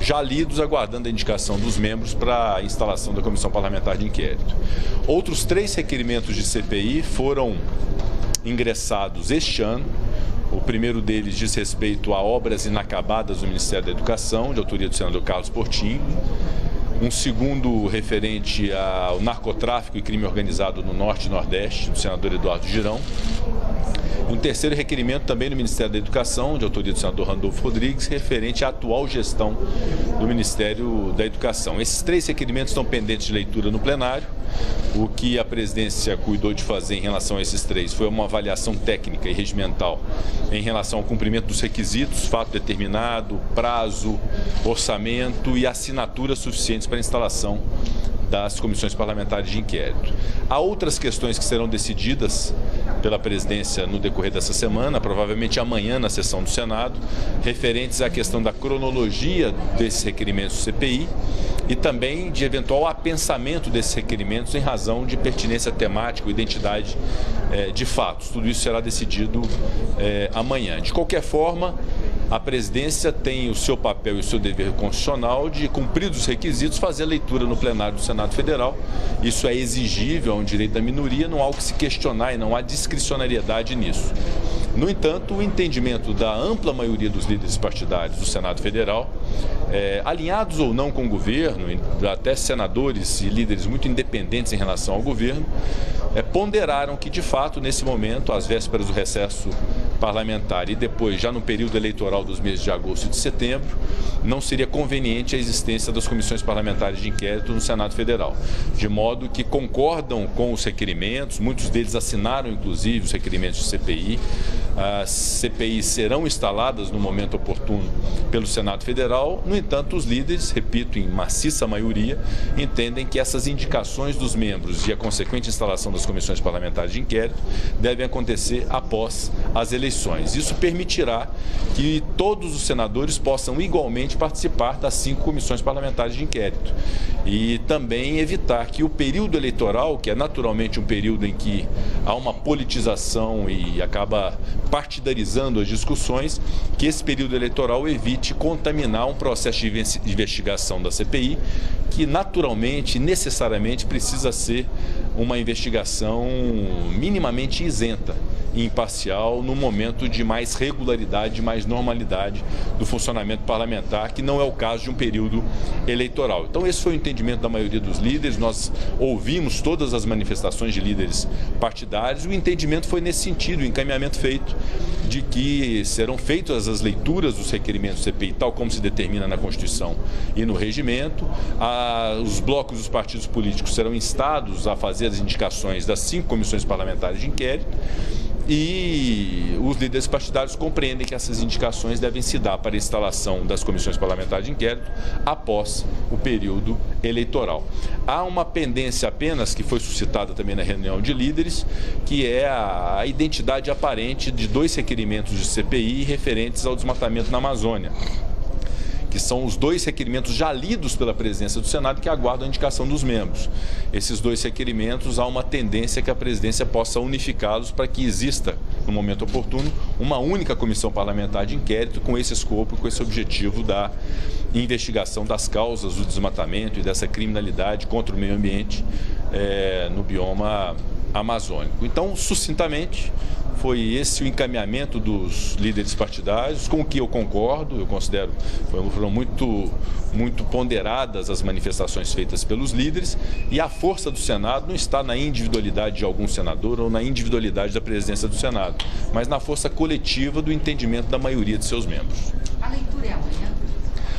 já lidos, aguardando a indicação dos membros para a instalação da Comissão Parlamentar de Inquérito. Outros 3 requerimentos de CPI foram ingressados este ano. O primeiro deles diz respeito a obras inacabadas do Ministério da Educação, de autoria do senador Carlos Portinho. Um segundo referente ao narcotráfico e crime organizado no Norte e Nordeste, do senador Eduardo Girão. Um terceiro requerimento também do Ministério da Educação, de autoria do senador Randolfo Rodrigues, referente à atual gestão do Ministério da Educação. Esses 3 requerimentos estão pendentes de leitura no plenário. O que a presidência cuidou de fazer em relação a esses 3 foi uma avaliação técnica e regimental em relação ao cumprimento dos requisitos, fato determinado, prazo, orçamento e assinaturas suficientes para a instalação das comissões parlamentares de inquérito. Há outras questões que serão decididas pela presidência no decorrer dessa semana, provavelmente amanhã na sessão do Senado, referentes à questão da cronologia desses requerimentos do CPI e também de eventual apensamento desses requerimentos em razão de pertinência temática ou identidade de fatos. Tudo isso será decidido amanhã. De qualquer forma, a presidência tem o seu papel e o seu dever constitucional de, cumpridos os requisitos, fazer a leitura no plenário do Senado Federal. Isso é exigível, é um direito da minoria, não há o que se questionar e não há discricionariedade nisso. No entanto, o entendimento da ampla maioria dos líderes partidários do Senado Federal, alinhados ou não com o governo, até senadores e líderes muito independentes em relação ao governo, ponderaram que, de fato, nesse momento, às vésperas do recesso parlamentar e depois, já no período eleitoral dos meses de agosto e de setembro, não seria conveniente a existência das comissões parlamentares de inquérito no Senado Federal. De modo que concordam com os requerimentos, muitos deles assinaram, inclusive, os requerimentos de CPI. As CPIs serão instaladas no momento oportuno pelo Senado Federal. No entanto, os líderes, repito, em maciça maioria, entendem que essas indicações dos membros e a consequente instalação das comissões parlamentares de inquérito devem acontecer após as eleições. Isso permitirá que todos os senadores possam igualmente participar das 5 comissões parlamentares de inquérito e também evitar que o período eleitoral, que é naturalmente um período em que há uma politização e acaba partidarizando as discussões, que esse período eleitoral evite contaminar um processo de investigação da CPI, que naturalmente, necessariamente, precisa ser uma investigação minimamente isenta e imparcial no momento de mais regularidade, mais normalidade do funcionamento parlamentar, que não é o caso de um período eleitoral. Então esse foi o entendimento da maioria dos líderes, nós ouvimos todas as manifestações de líderes partidários, o entendimento foi nesse sentido, o encaminhamento feito de que serão feitas as leituras dos requerimentos do CPI, tal como se determina na Constituição e no regimento. Os blocos dos partidos políticos serão instados a fazer as indicações das 5 comissões parlamentares de inquérito e os líderes partidários compreendem que essas indicações devem se dar para a instalação das comissões parlamentares de inquérito após o período eleitoral. Há uma pendência apenas, que foi suscitada também na reunião de líderes, que é a identidade aparente de 2 requerimentos de CPI referentes ao desmatamento na Amazônia, que são os 2 requerimentos já lidos pela presidência do Senado que aguardam a indicação dos membros. Esses 2 requerimentos, há uma tendência que a presidência possa unificá-los para que exista, no momento oportuno, uma única comissão parlamentar de inquérito com esse escopo, com esse objetivo da investigação das causas do desmatamento e dessa criminalidade contra o meio ambiente no bioma amazônico. Então, sucintamente, foi esse o encaminhamento dos líderes partidários, com o que eu concordo. Eu considero que foram muito ponderadas as manifestações feitas pelos líderes, e a força do Senado não está na individualidade de algum senador ou na individualidade da presidência do Senado, mas na força coletiva do entendimento da maioria de seus membros. A leitura é amanhã?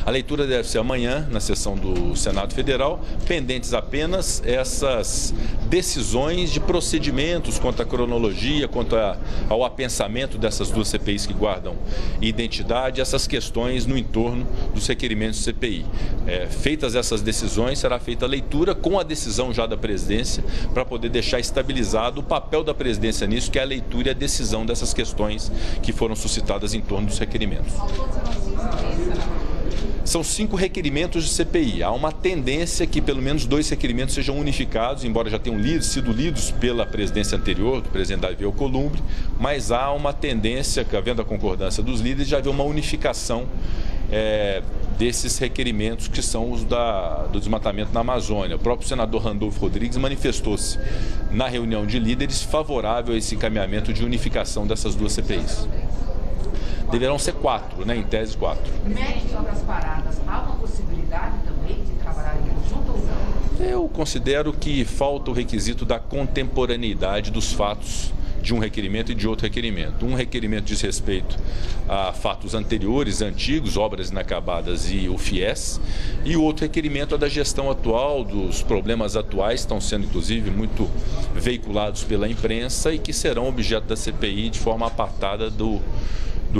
A leitura deve ser amanhã, na sessão do Senado Federal, pendentes apenas essas decisões de procedimentos quanto à cronologia, quanto ao apensamento dessas 2 CPIs que guardam identidade, essas questões no entorno dos requerimentos do CPI. Feitas essas decisões, será feita a leitura com a decisão já da presidência, para poder deixar estabilizado o papel da presidência nisso, que é a leitura e a decisão dessas questões que foram suscitadas em torno dos requerimentos. São 5 requerimentos de CPI. Há uma tendência que pelo menos 2 requerimentos sejam unificados, embora já tenham sido lidos pela presidência anterior, do presidente Davi Alcolumbre, mas há uma tendência, que havendo a concordância dos líderes, de haver uma unificação desses requerimentos que são os do desmatamento na Amazônia. O próprio senador Randolfo Rodrigues manifestou-se na reunião de líderes favorável a esse encaminhamento de unificação dessas duas CPIs. Deverão ser 4, né? Em tese 4. Médicos das paradas, há uma possibilidade também de trabalhar em conjunto ou não? Eu considero que falta o requisito da contemporaneidade dos fatos de um requerimento e de outro requerimento. Um requerimento diz respeito a fatos anteriores, antigos, obras inacabadas e o FIES, e o outro requerimento é da gestão atual, dos problemas atuais, estão sendo inclusive muito veiculados pela imprensa e que serão objeto da CPI de forma apartada do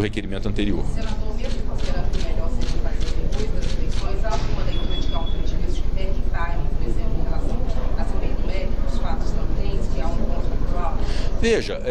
requerimento anterior. Senador, mesmo considerando que melhor seja fazer depois das eleições, há alguma leitura de que há um prejuízo de back time, por exemplo, em relação à CPI do MEC, os fatos também, que há um encontro cultural? Veja,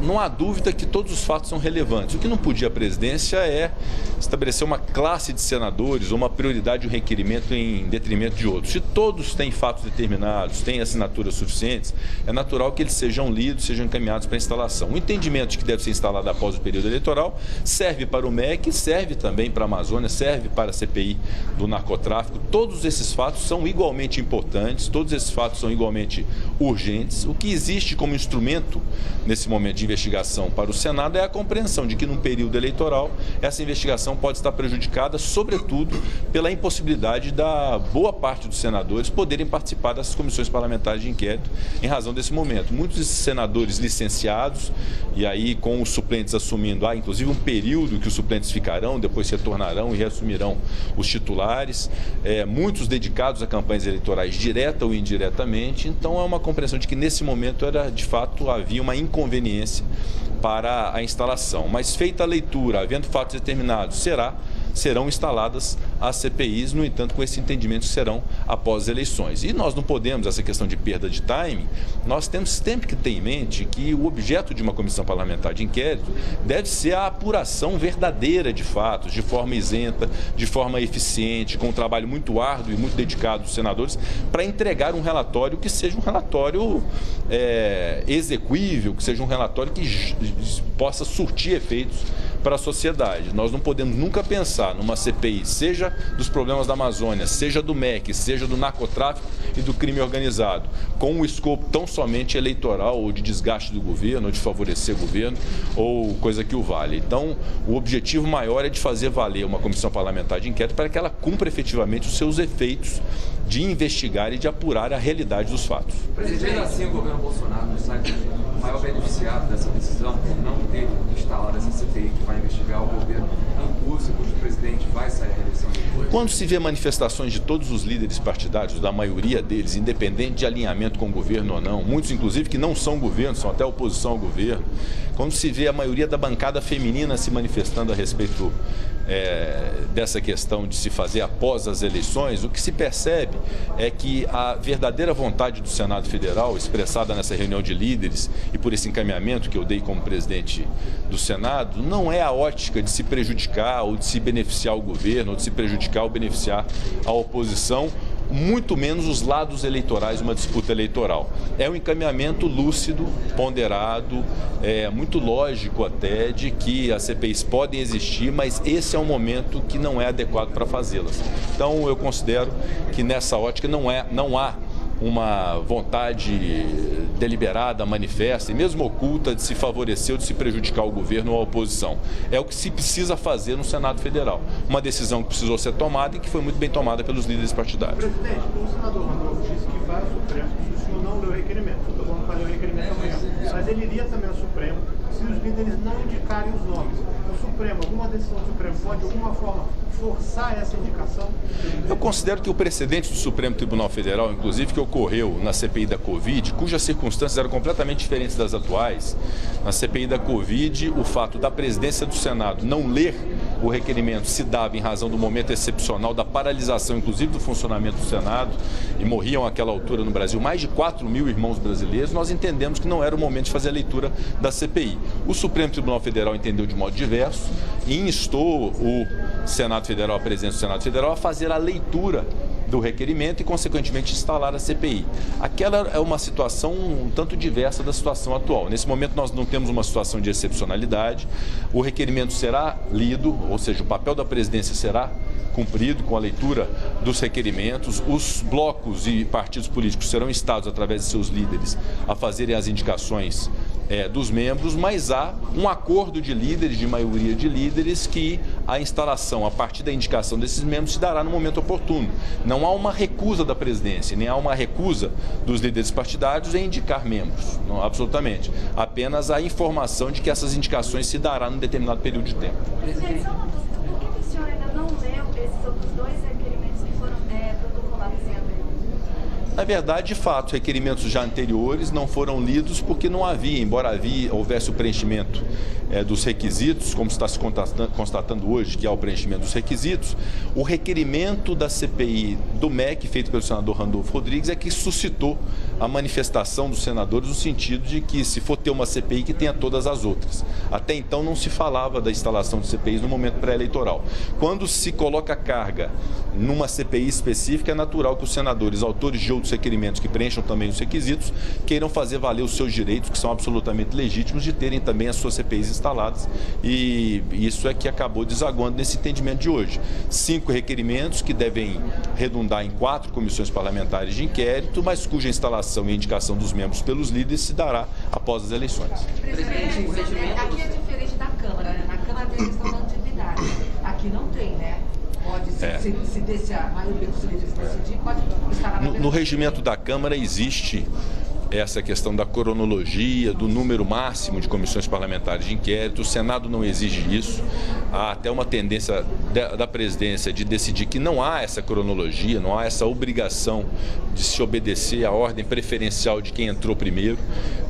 não há dúvida que todos os fatos são relevantes. O que não podia a presidência é estabelecer uma classe de senadores ou uma prioridade de um requerimento em detrimento de outros. Se todos têm fatos determinados, têm assinaturas suficientes, é natural que eles sejam lidos, sejam encaminhados para instalação. O entendimento de que deve ser instalado após o período eleitoral serve para o MEC, serve também para a Amazônia, serve para a CPI do narcotráfico. Todos esses fatos são igualmente importantes, todos esses fatos são igualmente urgentes. O que existe como instrumento nesse momento de investigação para o Senado é a compreensão de que num período eleitoral essa investigação pode estar prejudicada, sobretudo pela impossibilidade da boa parte dos senadores poderem participar dessas comissões parlamentares de inquérito em razão desse momento. Muitos senadores licenciados, e aí com os suplentes assumindo, há inclusive um período que os suplentes ficarão, depois se retornarão e reassumirão os titulares, muitos dedicados a campanhas eleitorais direta ou indiretamente. Então é uma compreensão de que nesse momento de fato havia uma inconveniência para a instalação. Mas feita a leitura, havendo fatos determinados, serão instaladas as CPIs, no entanto, com esse entendimento que serão após as eleições. E nós não podemos, essa questão de perda de timing, nós temos sempre que ter em mente que o objeto de uma comissão parlamentar de inquérito deve ser a apuração verdadeira de fatos, de forma isenta, de forma eficiente, com um trabalho muito árduo e muito dedicado dos senadores, para entregar um relatório que seja um relatório execuível, que seja um relatório que possa surtir efeitos para a sociedade. Nós não podemos nunca pensar numa CPI, seja dos problemas da Amazônia, seja do MEC, seja do narcotráfico e do crime organizado, com um escopo tão somente eleitoral ou de desgaste do governo, ou de favorecer o governo, ou coisa que o vale. Então, o objetivo maior é de fazer valer uma comissão parlamentar de inquérito para que ela cumpra efetivamente os seus efeitos de investigar e de apurar a realidade dos fatos. Presidente, assim o governo Bolsonaro não sai o maior beneficiado dessa decisão por não ter instalado essa CPI que vai investigar o governo em curso, cujo presidente vai sair à eleição depois? Quando se vê manifestações de todos os líderes partidários, da maioria deles, independente de alinhamento com o governo ou não, muitos inclusive que não são governo, são até oposição ao governo, quando se vê a maioria da bancada feminina se manifestando a respeito dessa questão de se fazer após as eleições, o que se percebe é que a verdadeira vontade do Senado Federal, expressada nessa reunião de líderes e por esse encaminhamento que eu dei como presidente do Senado, não é a ótica de se prejudicar ou de se beneficiar o governo, ou de se prejudicar ou beneficiar a oposição, muito menos os lados eleitorais de uma disputa eleitoral. É um encaminhamento lúcido, ponderado, muito lógico até, de que as CPIs podem existir, mas esse é um momento que não é adequado para fazê-las. Então, eu considero que nessa ótica não há uma vontade deliberada, manifesta e mesmo oculta de se favorecer ou de se prejudicar o governo ou a oposição. É o que se precisa fazer no Senado Federal. Uma decisão que precisou ser tomada e que foi muito bem tomada pelos líderes partidários. Presidente, o senador Randolfo disse que vai ao Supremo se o senhor não leu o requerimento. Eu estou falando para ler o requerimento amanhã. Mas ele iria também ao Supremo se os líderes não indicarem os nomes. O Supremo, alguma decisão do Supremo pode de alguma forma forçar essa indicação? Eu considero que o precedente do Supremo Tribunal Federal, inclusive que ocorreu na CPI da Covid, cujas circunstâncias eram completamente diferentes das atuais, na CPI da Covid, o fato da presidência do Senado não ler o requerimento se dava em razão do momento excepcional da paralisação, inclusive do funcionamento do Senado, e morriam àquela altura no Brasil mais de 4.000 irmãos brasileiros. Nós entendemos que não era o momento de fazer a leitura da CPI. O Supremo Tribunal Federal entendeu de modo diverso e instou o Senado Federal, a presidência do Senado Federal, a fazer a leitura do requerimento e, consequentemente, instalar a CPI. Aquela é uma situação um tanto diversa da situação atual. Nesse momento, nós não temos uma situação de excepcionalidade. O requerimento será lido, ou seja, o papel da presidência será cumprido com a leitura dos requerimentos. Os blocos e partidos políticos serão instados, através de seus líderes, a fazerem as indicações dos membros, mas há um acordo de líderes, de maioria de líderes, que a instalação, a partir da indicação desses membros, se dará no momento oportuno. Não há uma recusa da presidência, nem há uma recusa dos líderes partidários em indicar membros, não, absolutamente. Apenas a informação de que essas indicações se dará num determinado período de tempo. Presidente, só uma dúvida, por que o senhor ainda não leu esses outros dois requerimentos que foram protocolados em abril? Na verdade, de fato, requerimentos já anteriores não foram lidos porque não havia, embora houvesse o preenchimento dos requisitos, como está se constatando hoje, que há o preenchimento dos requisitos, o requerimento da CPI do MEC, feito pelo senador Randolfo Rodrigues, é que suscitou a manifestação dos senadores no sentido de que, se for ter uma CPI, que tenha todas as outras. Até então não se falava da instalação de CPIs no momento pré-eleitoral. Quando se coloca carga numa CPI específica, é natural que os senadores, autores de outros requerimentos que preencham também os requisitos, queiram fazer valer os seus direitos, que são absolutamente legítimos, de terem também as suas CPIs instaladas, e isso é que acabou desaguando nesse entendimento de hoje. 5 requerimentos que devem redundar em 4 comissões parlamentares de inquérito, mas cuja instalação e indicação dos membros pelos líderes se dará após as eleições. Presidente, aqui é diferente da Câmara, né? Na Câmara tem questão da antiguidade. Aqui não tem, né? Pode, se desse a maioria dos líderes decidir, pode estar na No regimento da Câmara existe essa questão da cronologia, do número máximo de comissões parlamentares de inquérito. O Senado não exige isso. Há até uma tendência da presidência de decidir que não há essa cronologia, não há essa obrigação de se obedecer à ordem preferencial de quem entrou primeiro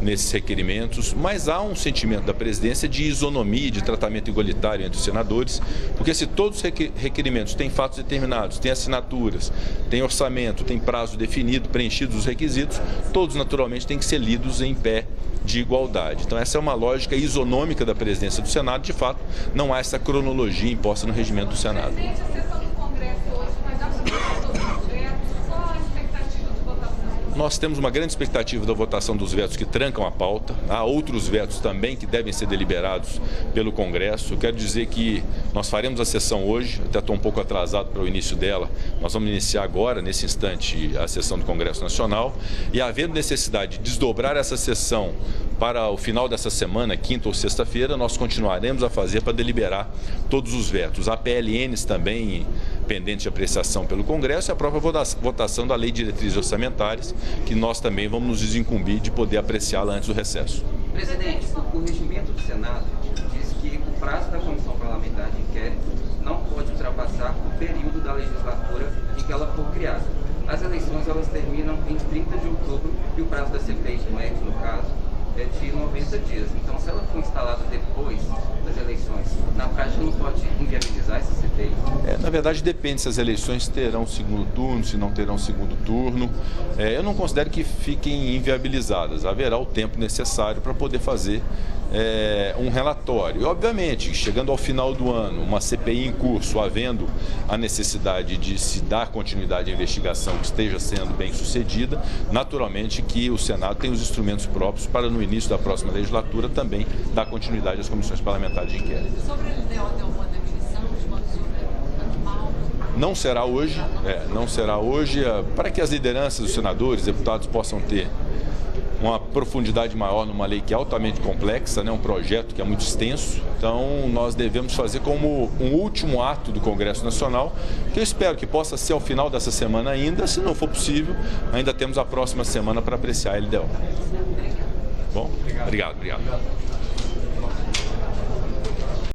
nesses requerimentos, mas há um sentimento da presidência de isonomia, de tratamento igualitário entre os senadores, porque se todos os requerimentos têm fatos determinados, têm assinaturas, têm orçamento, têm prazo definido, preenchidos os requisitos, todos naturalmente têm que ser lidos em pé de igualdade. Então essa é uma lógica isonômica da presidência do Senado. De fato, não há essa cronologia imposta no regimento do Senado. Presidente, a sessão do Congresso hoje vai dar para todos os vetos. Qual a expectativa de votação? Nós temos uma grande expectativa da votação dos vetos que trancam a pauta. Há outros vetos também que devem ser deliberados pelo Congresso. Eu quero dizer que nós faremos a sessão hoje, até estou um pouco atrasado para o início dela. Nós vamos iniciar agora, nesse instante, a sessão do Congresso Nacional. E, havendo necessidade de desdobrar essa sessão para o final dessa semana, quinta ou sexta-feira, nós continuaremos a fazer para deliberar todos os vetos. Há PLNs também pendentes de apreciação pelo Congresso e a própria votação da Lei de Diretrizes Orçamentárias, que nós também vamos nos desincumbir de poder apreciá-la antes do recesso. Presidente, o regimento do Senado diz que o prazo da Comissão Parlamentar de Inquérito não pode ultrapassar o período da legislatura em que ela for criada. As eleições elas terminam em 30 de outubro e o prazo da CPI do MEC, no caso, é de 90 dias. Então, se ela for instalada depois das eleições, na prática não pode inviabilizar essa CPI? Na verdade, depende se as eleições terão segundo turno, se não terão segundo turno. Eu não considero que fiquem inviabilizadas. Haverá o tempo necessário para poder fazer um relatório. E, obviamente, chegando ao final do ano, uma CPI em curso, havendo a necessidade de se dar continuidade à investigação que esteja sendo bem sucedida, naturalmente que o Senado tem os instrumentos próprios para, no início da próxima legislatura, também dar continuidade às comissões parlamentares de inquérito. Sobre ele deu uma definição de uma animal? Não será hoje, para que as lideranças dos senadores, deputados possam ter uma profundidade maior numa lei que é altamente complexa, um projeto que é muito extenso. Então, nós devemos fazer como um último ato do Congresso Nacional, que eu espero que possa ser ao final dessa semana ainda. Se não for possível, ainda temos a próxima semana para apreciar a LDO. Bom? Obrigado.